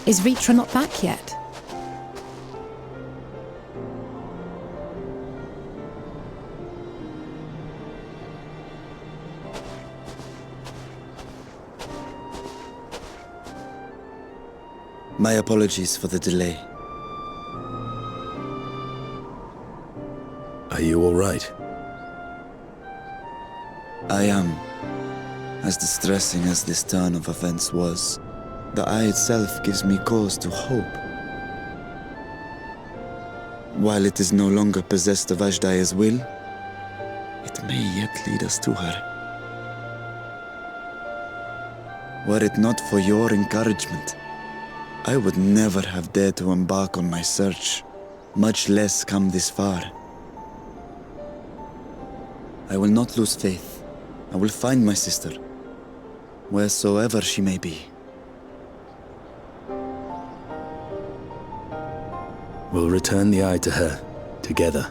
Is Ritra not back yet? My apologies for the delay. Are you all right? I am. As distressing as this turn of events was, the eye itself gives me cause to hope. While it is no longer possessed of Ajdaya's will, it may yet lead us to her. Were it not for your encouragement, I would never have dared to embark on my search, much less come this far. I will not lose faith. I will find my sister, wheresoever she may be. We'll return the eye to her, together.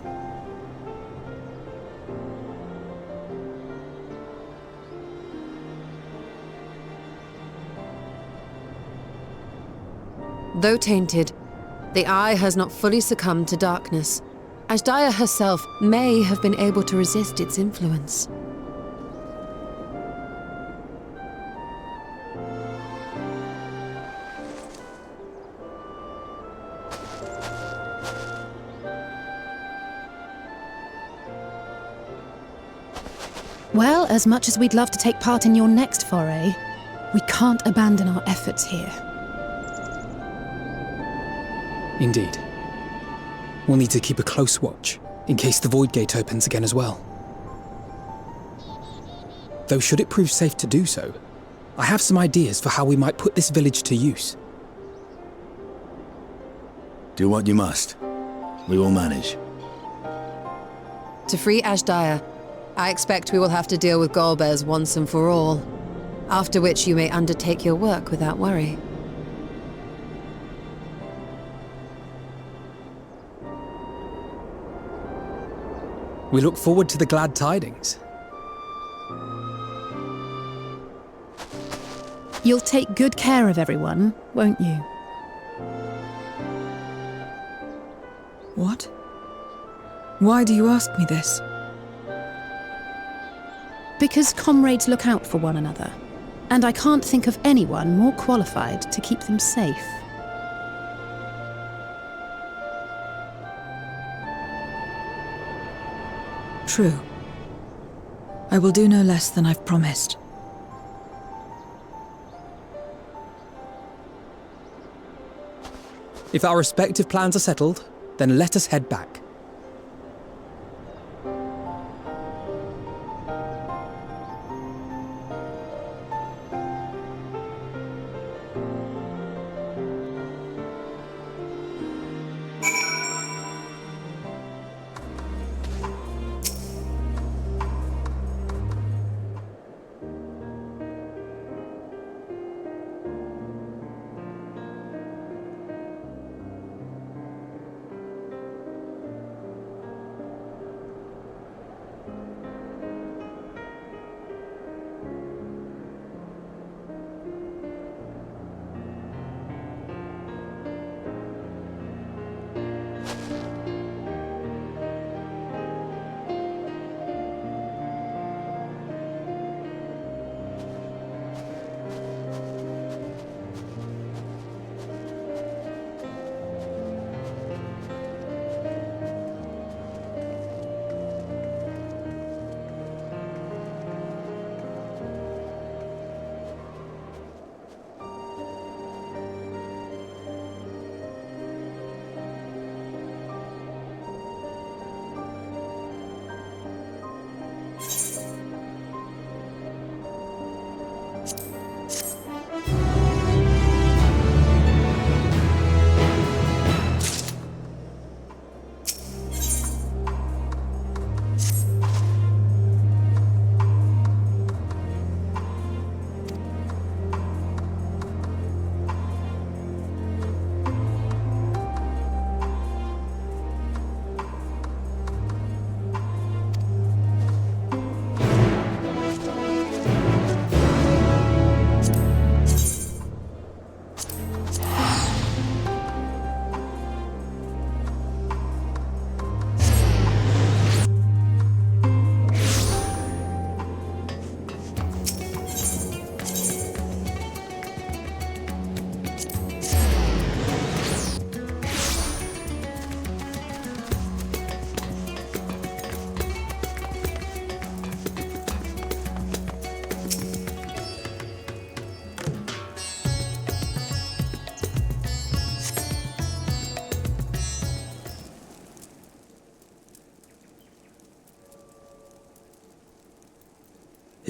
Though tainted, the eye has not fully succumbed to darkness. Ajdaya herself may have been able to resist its influence. Well, as much as we'd love to take part in your next foray, we can't abandon our efforts here. Indeed. We'll need to keep a close watch, in case the Void Gate opens again as well. Though should it prove safe to do so, I have some ideas for how we might put this village to use. Do what you must. We will manage. To free Ajdaya, I expect we will have to deal with Golbez once and for all, after which you may undertake your work without worry. We look forward to the glad tidings. You'll take good care of everyone, won't you? What? Why do you ask me this? Because comrades look out for one another, and I can't think of anyone more qualified to keep them safe. True. I will do no less than I've promised. If our respective plans are settled, then let us head back.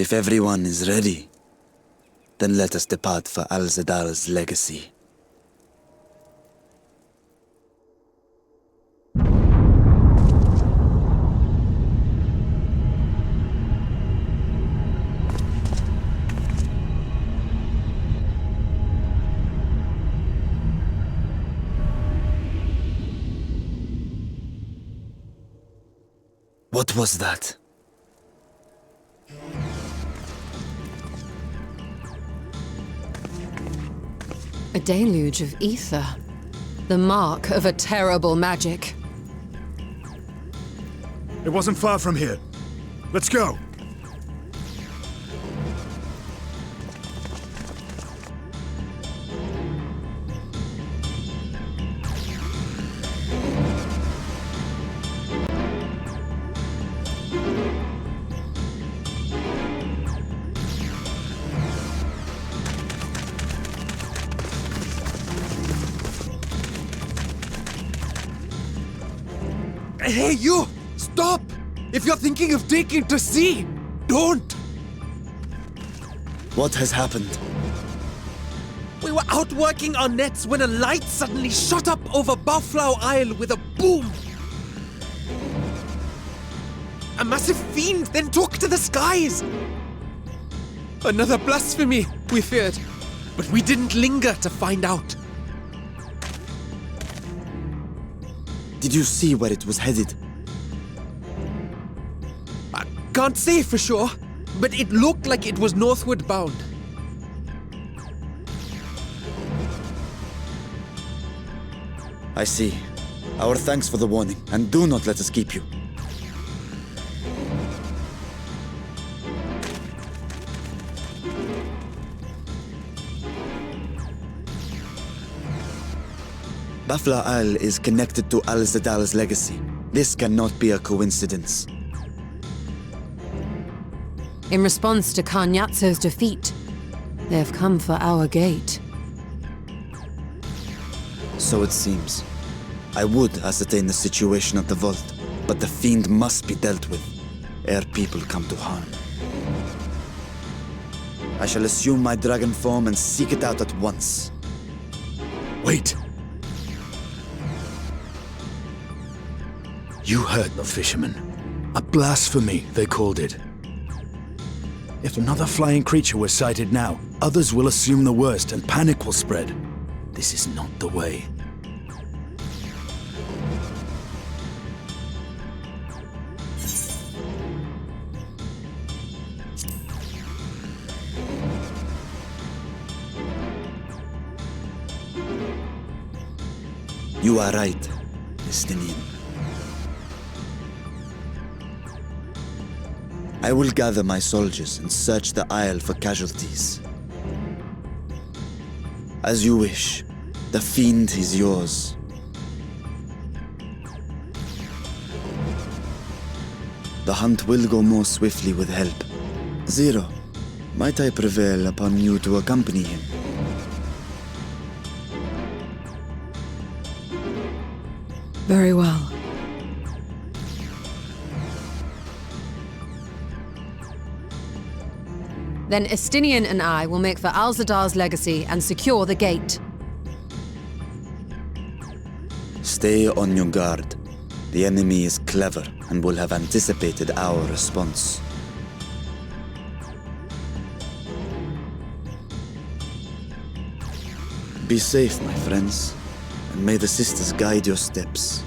If everyone is ready, then let us depart for Al-Zadal's legacy. What was that? A deluge of ether. The mark of a terrible magic. It wasn't far from here. Let's go. Hey, you! Stop! If you're thinking of taking to sea, don't! What has happened? We were out working our nets when a light suddenly shot up over Buffalo Isle with a boom. A massive fiend then took to the skies. Another blasphemy, we feared, but we didn't linger to find out. Did you see where it was headed? I can't say for sure, but it looked like it was northward bound. I see. Our thanks for the warning, and do not let us keep you. Buffalo Isle is connected to Al-Zadal's legacy. This cannot be a coincidence. In response to Karnyatso's defeat, they have come for our gate. So it seems. I would ascertain the situation at the vault, but the fiend must be dealt with, ere people come to harm. I shall assume my dragon form and seek it out at once. Wait! You heard the fishermen. A blasphemy, they called it. If another flying creature was sighted now, others will assume the worst and panic will spread. This is not the way. You are right, Estinian. I will gather my soldiers and search the isle for casualties. As you wish. The fiend is yours. The hunt will go more swiftly with help. Zero, might I prevail upon you to accompany him? Very well. Then Estinian and I will make for Al-Zadar's legacy and secure the gate. Stay on your guard. The enemy is clever and will have anticipated our response. Be safe, my friends, and may the sisters guide your steps.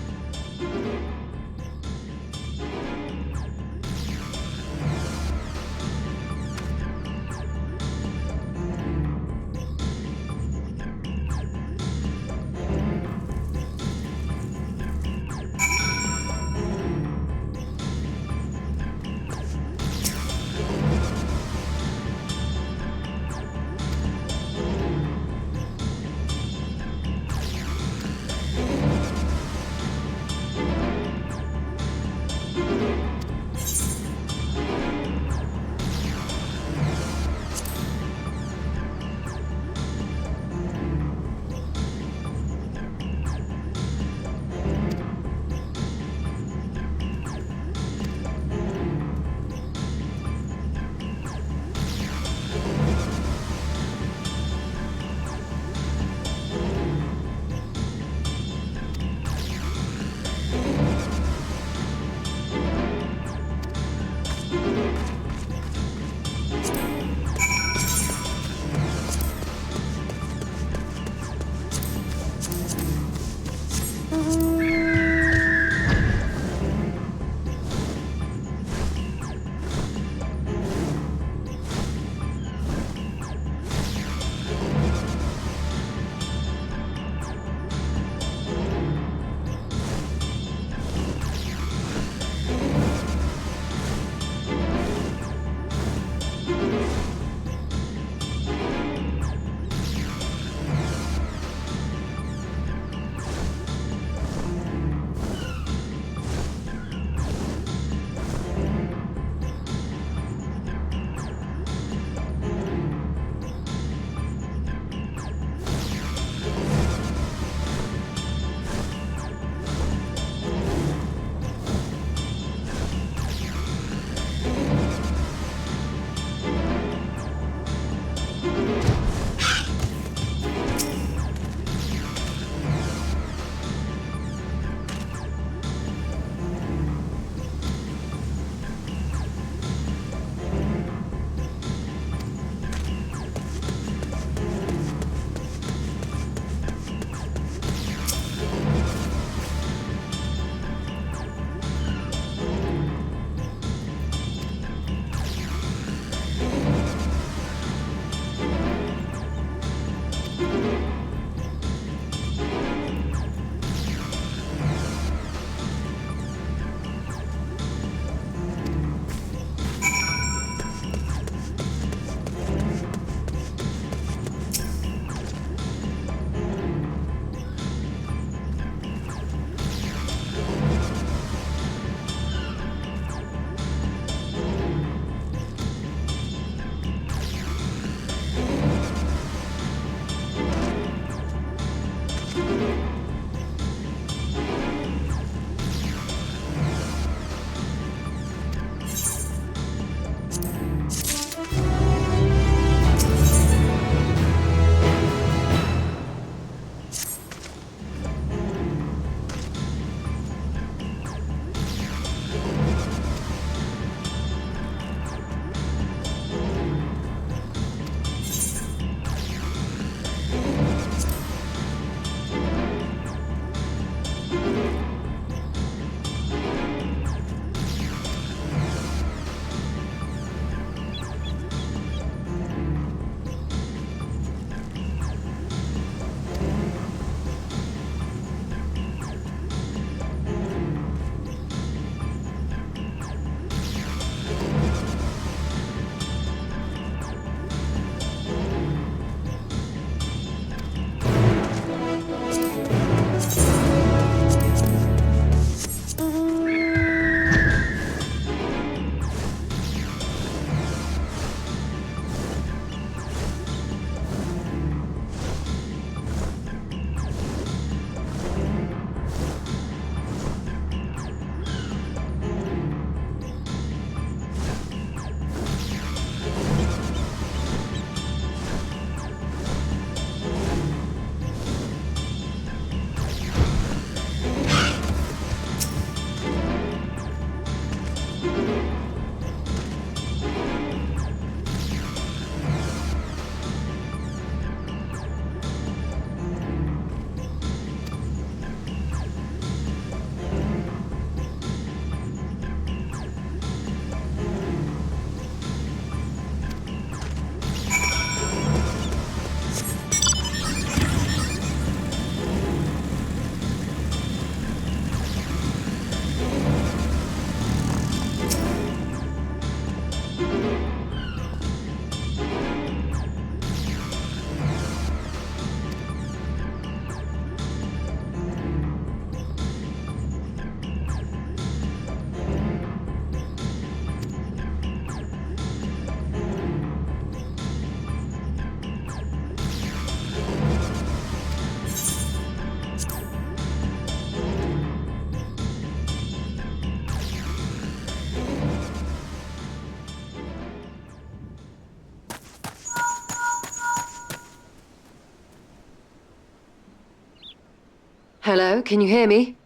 Hello, can you hear me?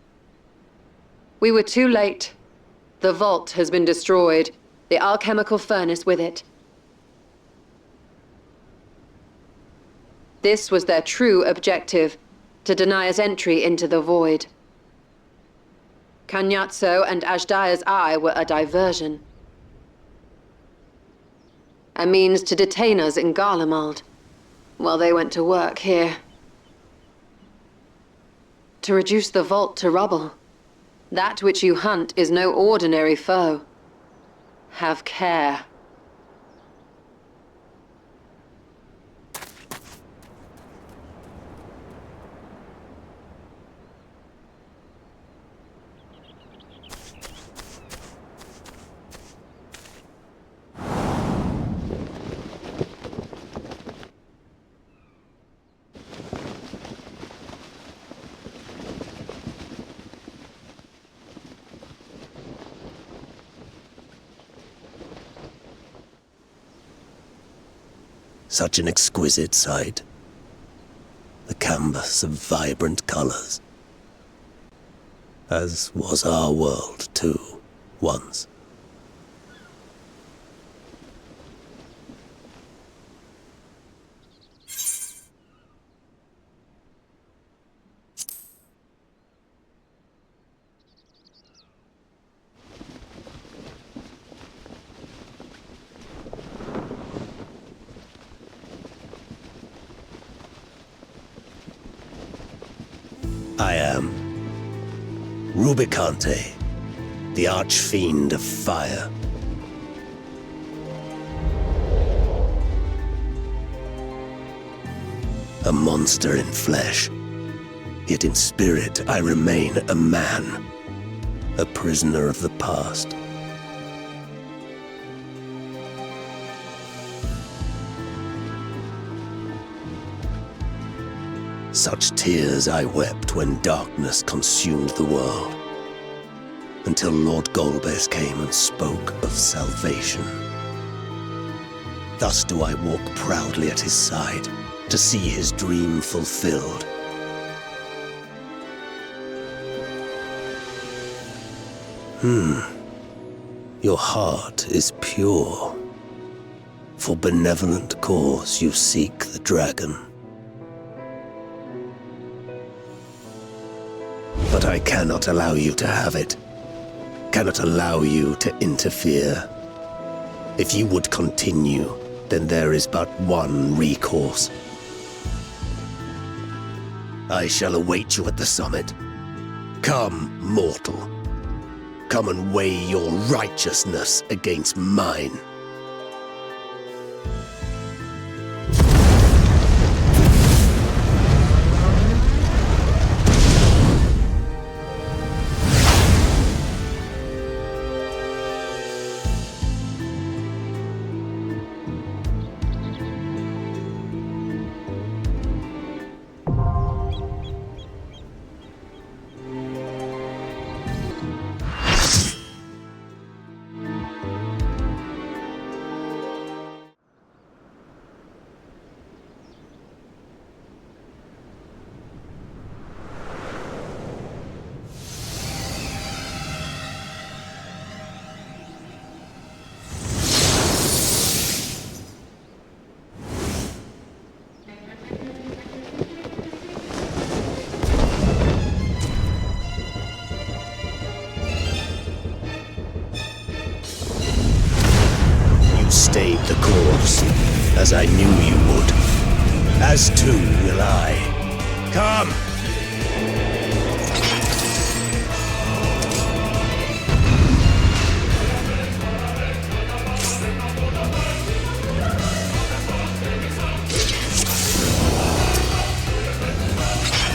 We were too late. The vault has been destroyed. The alchemical furnace with it. This was their true objective, to deny us entry into the void. Kanyatso and Ajdaya's eye were a diversion. A means to detain us in Garlemald, while they went to work here. To reduce the vault to rubble. That which you hunt is no ordinary foe. Have care. Such an exquisite sight. The canvas of vibrant colors. As was our world, too, once. I am Rubicante, the archfiend of fire. A monster in flesh, yet in spirit I remain a man, a prisoner of the past. Such tears I wept when darkness consumed the world, until Lord Golbez came and spoke of salvation. Thus do I walk proudly at his side, to see his dream fulfilled. Your heart is pure. For benevolent cause you seek the dragon. But I cannot allow you to have it. Cannot allow you to interfere. If you would continue, then there is but one recourse. I shall await you at the summit. Come, mortal. Come and weigh your righteousness against mine. Stayed the course, as I knew you would. As too will I. Come!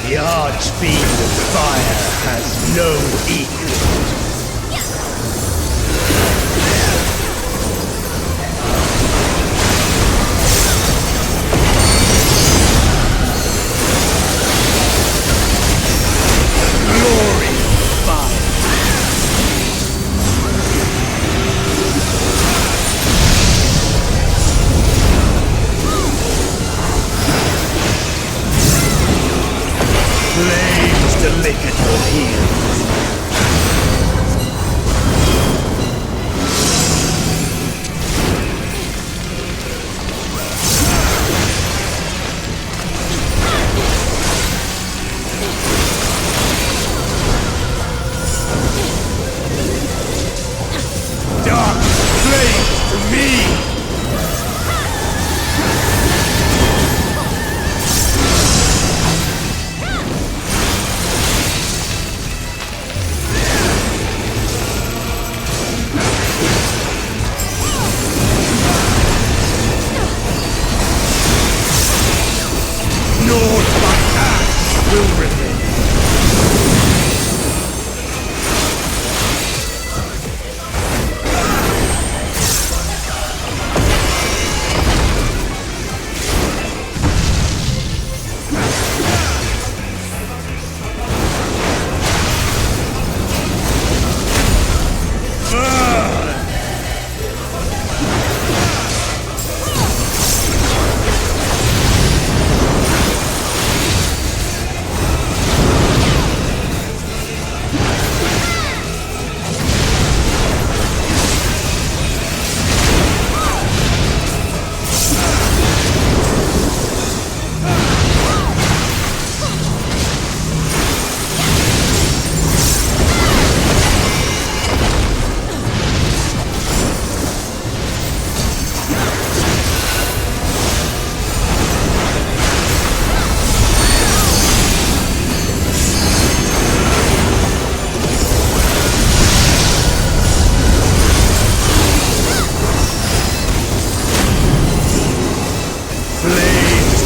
The Archfiend of Fire has no equal. Flames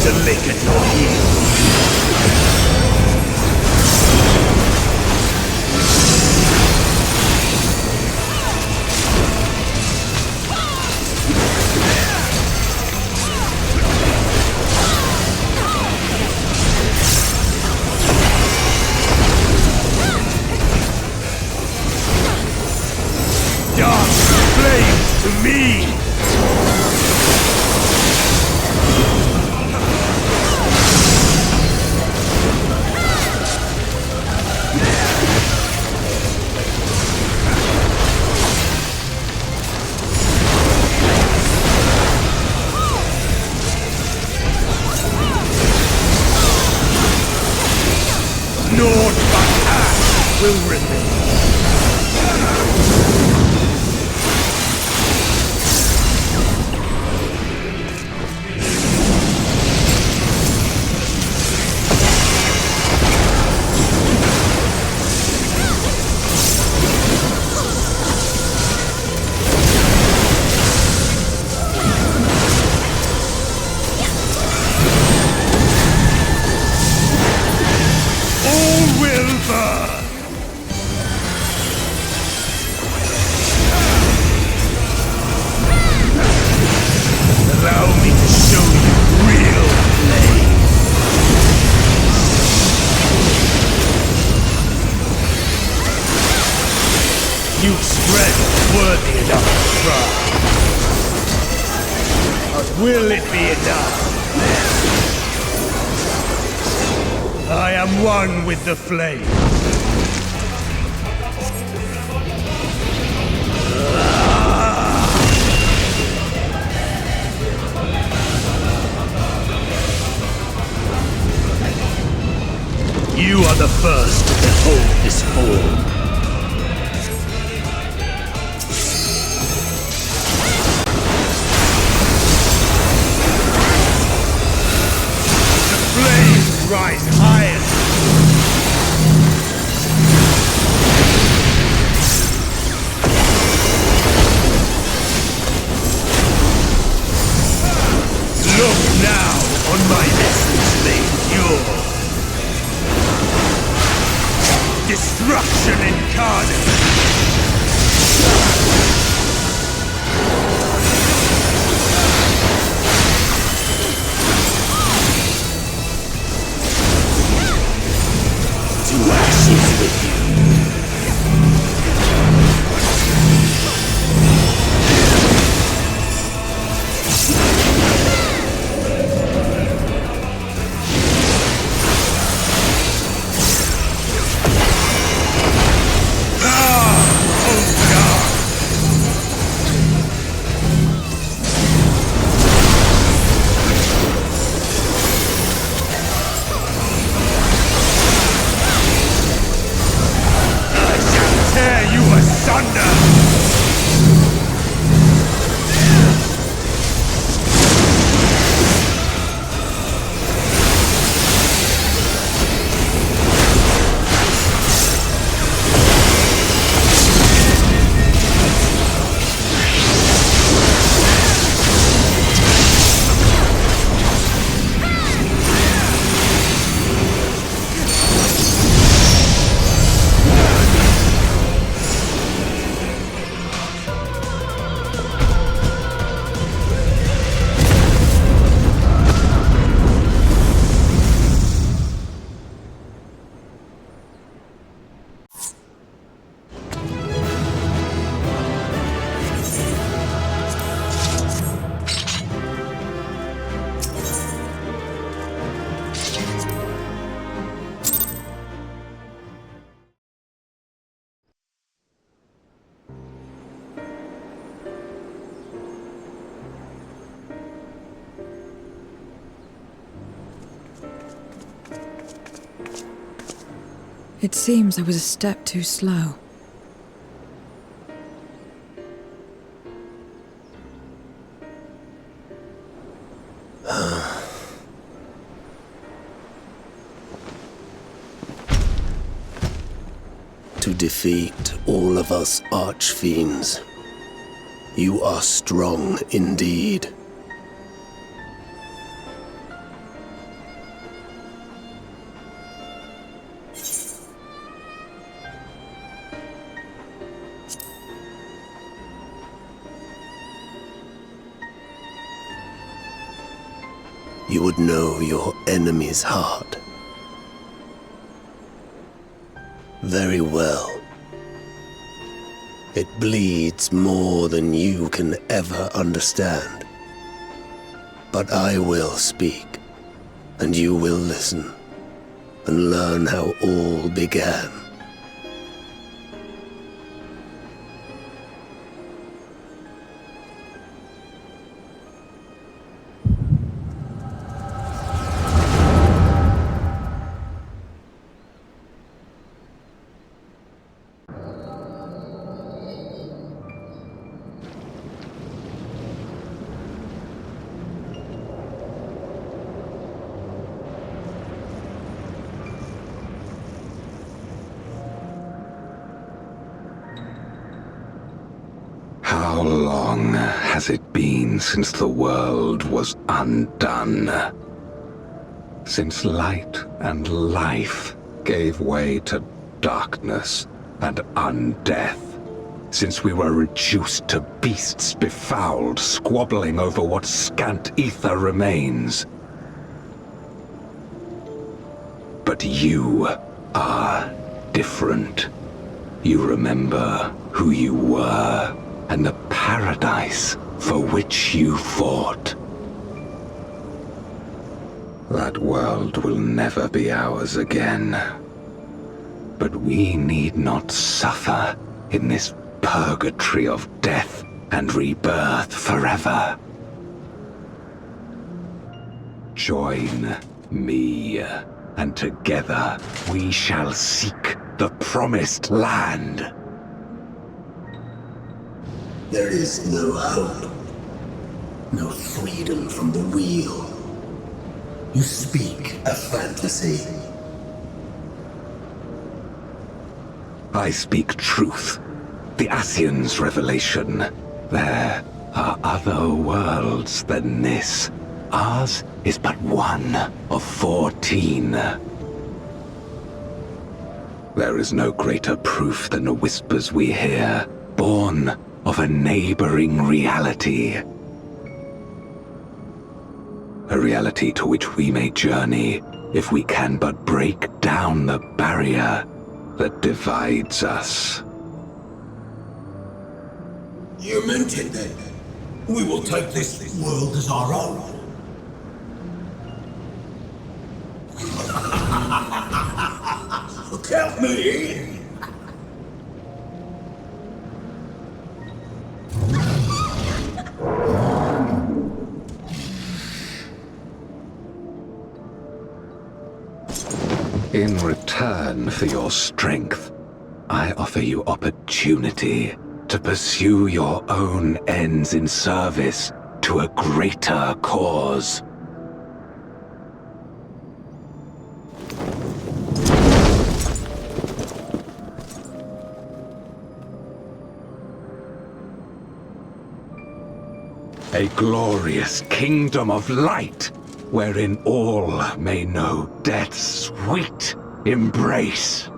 to lick at your heels. Dark flames to me! Naught but ash will remain. All will burn! Allow me to show you real flame. You've strength worthy enough to try. But will it be enough? I am one with the flame. You are the first to behold this form. The flames rise higher. Look now on my essence made pure. Destruction incarnate! To ashes with you! It seems I was a step too slow. To defeat all of us archfiends, you are strong indeed. you would know your enemy's heart. Very well. It bleeds more than you can ever understand. But I will speak, and you will listen, and learn how all began. How long has it been since the world was undone? Since light and life gave way to darkness and undeath? Since we were reduced to beasts befouled, squabbling over what scant ether remains? But you are different. You remember who you were, and the paradise for which you fought. That world will never be ours again. But we need not suffer in this purgatory of death and rebirth forever. Join me, and together we shall seek the promised land. There is no hope, no freedom from the wheel. You speak a fantasy. I speak truth, the Ascian's revelation. There are other worlds than this. Ours is but one of 14. There is no greater proof than the whispers we hear, born of a neighboring reality. A reality to which we may journey if we can but break down the barrier that divides us. You meant it then. We will take this world as our own. Count me in. In return for your strength, I offer you opportunity to pursue your own ends in service to a greater cause. A glorious kingdom of light, wherein all may know death's sweet embrace.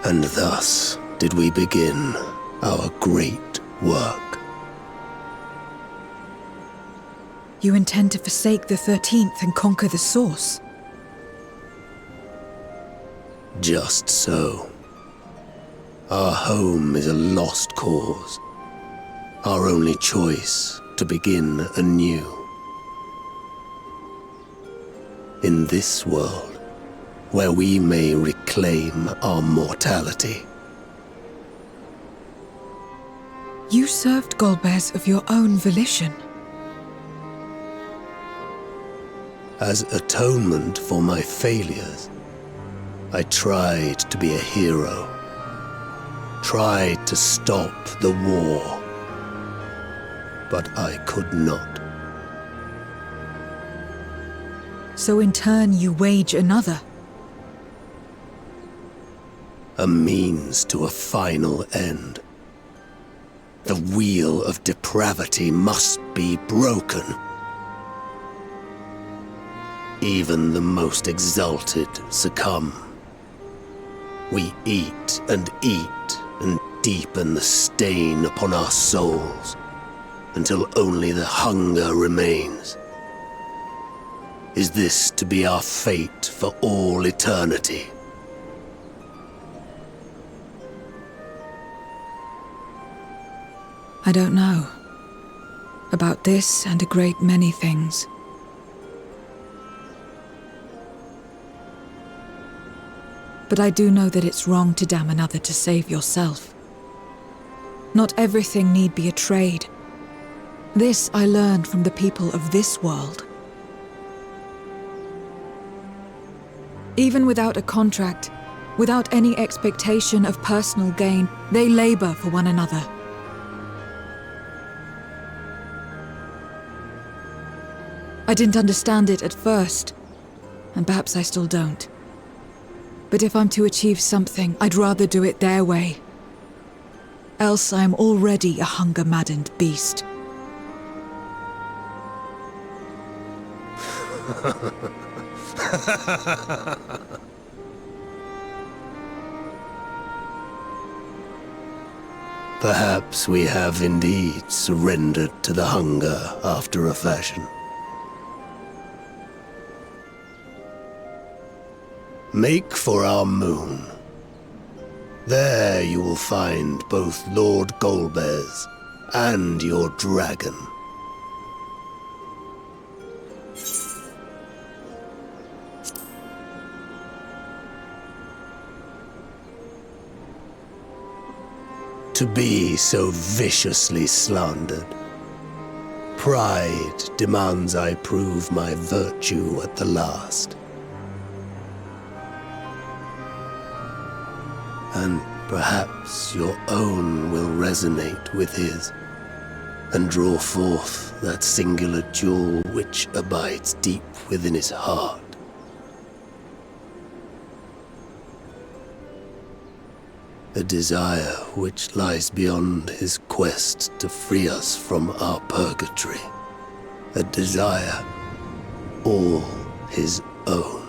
And thus did we begin our great work. You intend to forsake the 13th and conquer the Source? Just so. Our home is a lost cause. Our only choice to begin anew. In this world, where we may reclaim our mortality. You served Golbez of your own volition. As atonement for my failures, I tried to be a hero. Tried to stop the war. But I could not. So in turn you wage another. A means to a final end. The wheel of depravity must be broken. Even the most exalted succumb. We eat and deepen the stain upon our souls, until only the hunger remains. Is this to be our fate for all eternity? I don't know. About this and a great many things. But I do know that it's wrong to damn another to save yourself. Not everything need be a trade. This I learned from the people of this world. Even without a contract, without any expectation of personal gain, they labor for one another. I didn't understand it at first, and perhaps I still don't. But if I'm to achieve something, I'd rather do it their way. Else I am already a hunger-maddened beast. Perhaps we have indeed surrendered to the hunger after a fashion. Make for our moon. There you will find both Lord Golbez and your dragon. To be so viciously slandered. Pride demands I prove my virtue at the last. And perhaps your own will resonate with his, and draw forth that singular jewel which abides deep within his heart. A desire which lies beyond his quest to free us from our purgatory. A desire all his own.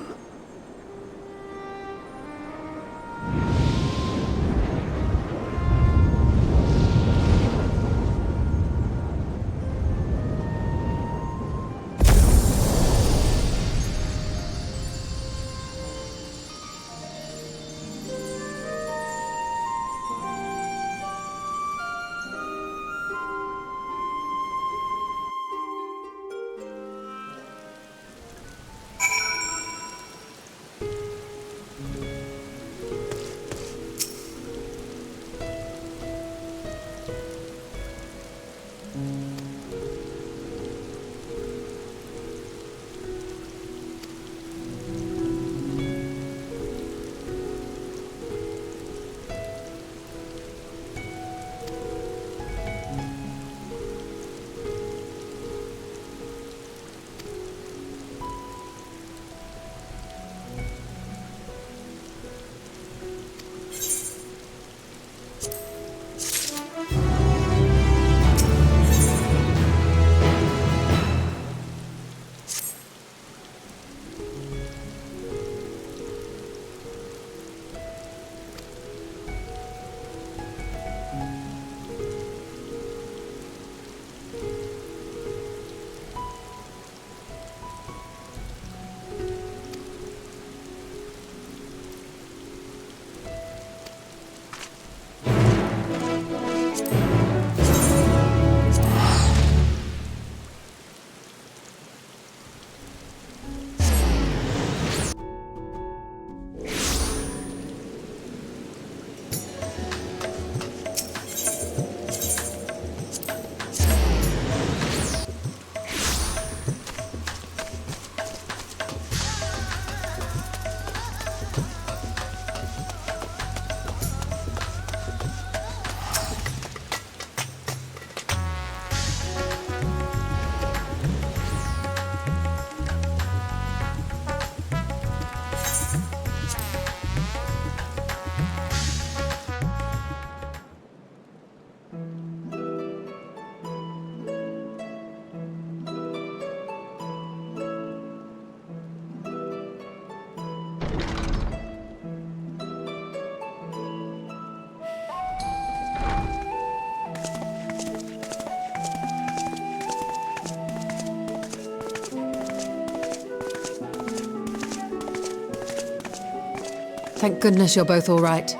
Thank goodness you're both all right.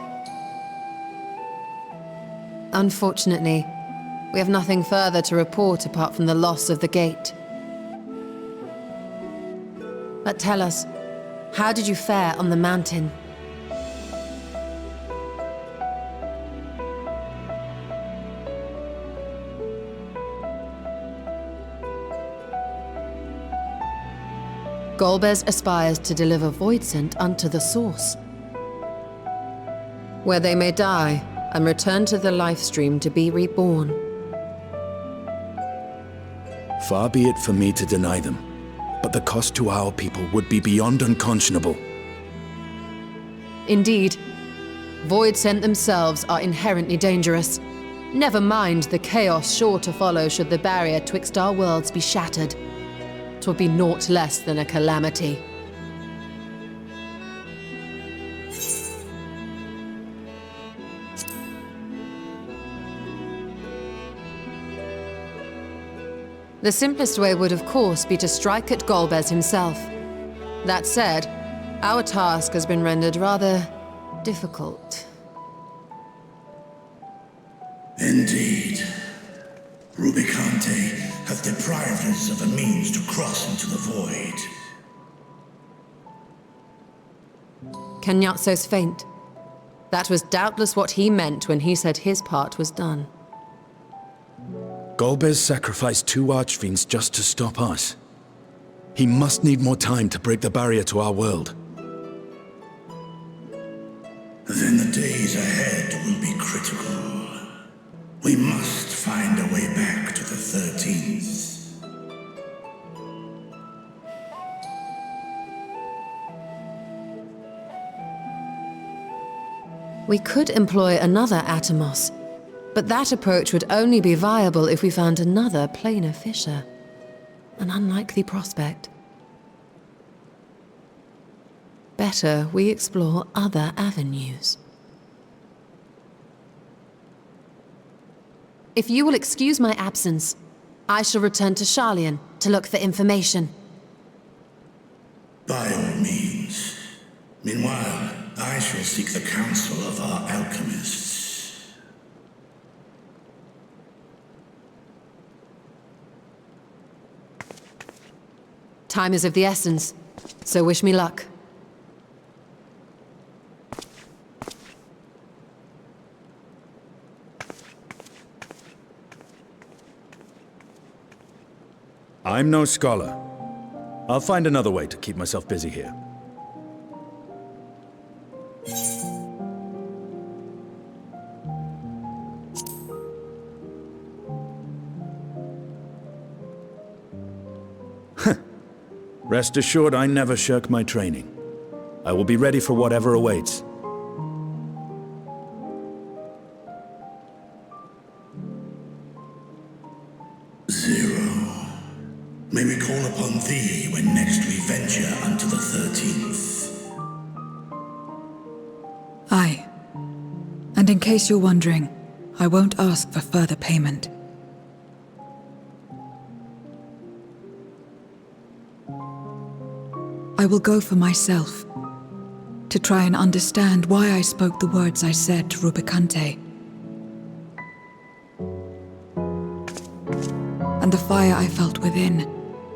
Unfortunately, we have nothing further to report apart from the loss of the gate. But tell us, how did you fare on the mountain? Golbez aspires to deliver Voidsent unto the Source, where they may die and return to the Lifestream to be reborn. Far be it for me to deny them, but the cost to our people would be beyond unconscionable. Indeed, Voidsent themselves are inherently dangerous. Never mind the chaos sure to follow should the barrier twixt our worlds be shattered. 'Twould be naught less than a calamity. The simplest way would, of course, be to strike at Golbez himself. That said, our task has been rendered rather difficult. Indeed. Rubicante hath deprived us of a means to cross into the void. Kenyatso's faint. That was doubtless what he meant when he said his part was done. Golbez sacrificed 2 archfiends just to stop us. He must need more time to break the barrier to our world. Then the days ahead will be critical. We must find a way back to the 13th. We could employ another Atomos, but that approach would only be viable if we found another planar fissure. An unlikely prospect. Better we explore other avenues. If you will excuse my absence, I shall return to Sharlayan to look for information. By all means. Meanwhile, I shall seek the counsel of our alchemists. Time is of the essence, so wish me luck. I'm no scholar. I'll find another way to keep myself busy here. Rest assured, I never shirk my training. I will be ready for whatever awaits. May we call upon thee when next we venture unto the 13th. Aye. And in case you're wondering, I won't ask for further payment. I will go for myself, to try and understand why I spoke the words I said to Rubicante. And the fire I felt within,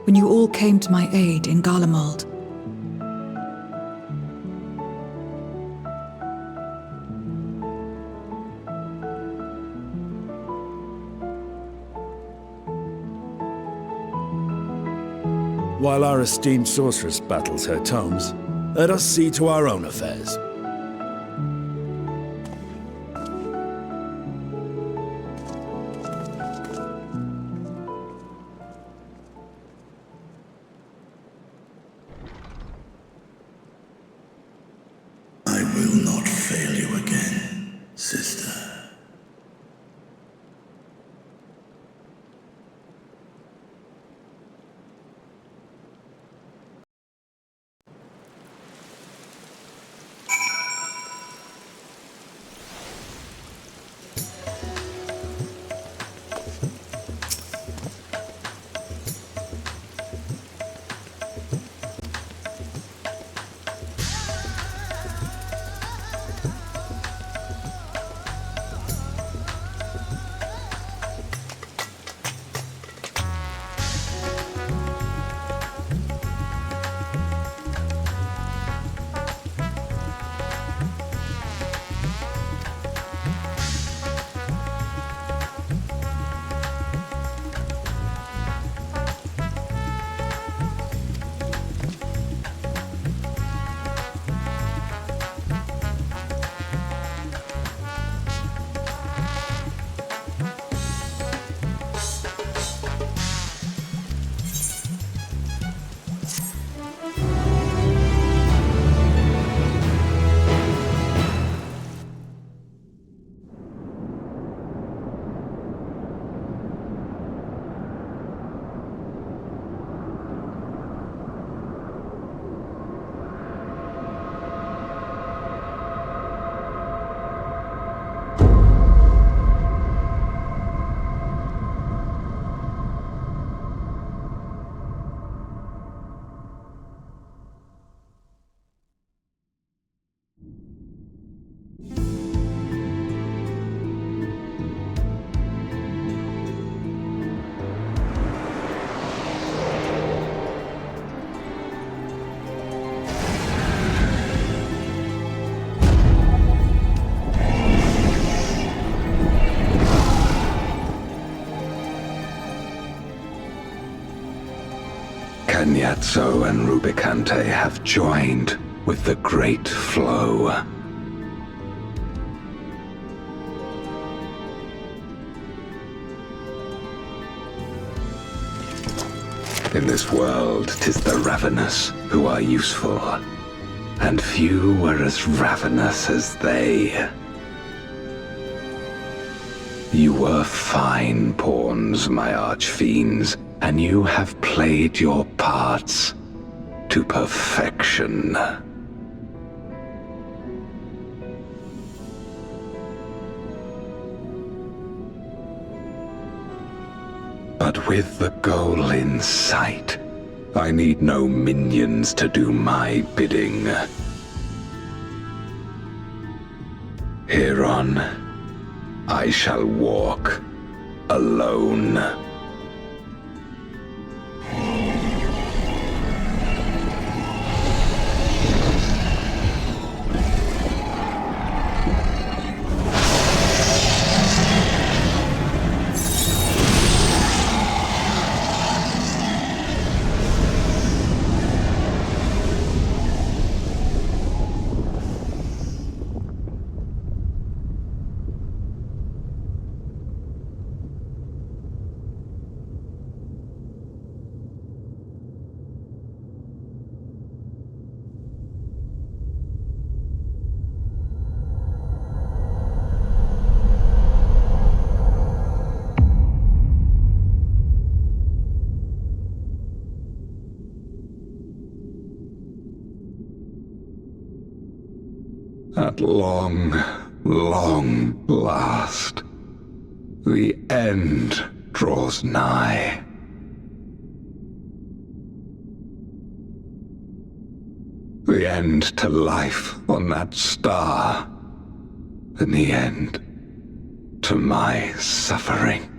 when you all came to my aid in Garlemald. While our esteemed sorceress battles her tomes, let us see to our own affairs. I will not fail you again, sister. Peñazzo and Rubicante have joined with the Great Flow. In this world, 'tis the ravenous who are useful, and few were as ravenous as they. You were fine pawns, my archfiends, and you have played your parts to perfection. But with the goal in sight, I need no minions to do my bidding. Hereon, I shall walk alone. At long, long last, the end draws nigh. The end to life on that star, and the end to my suffering.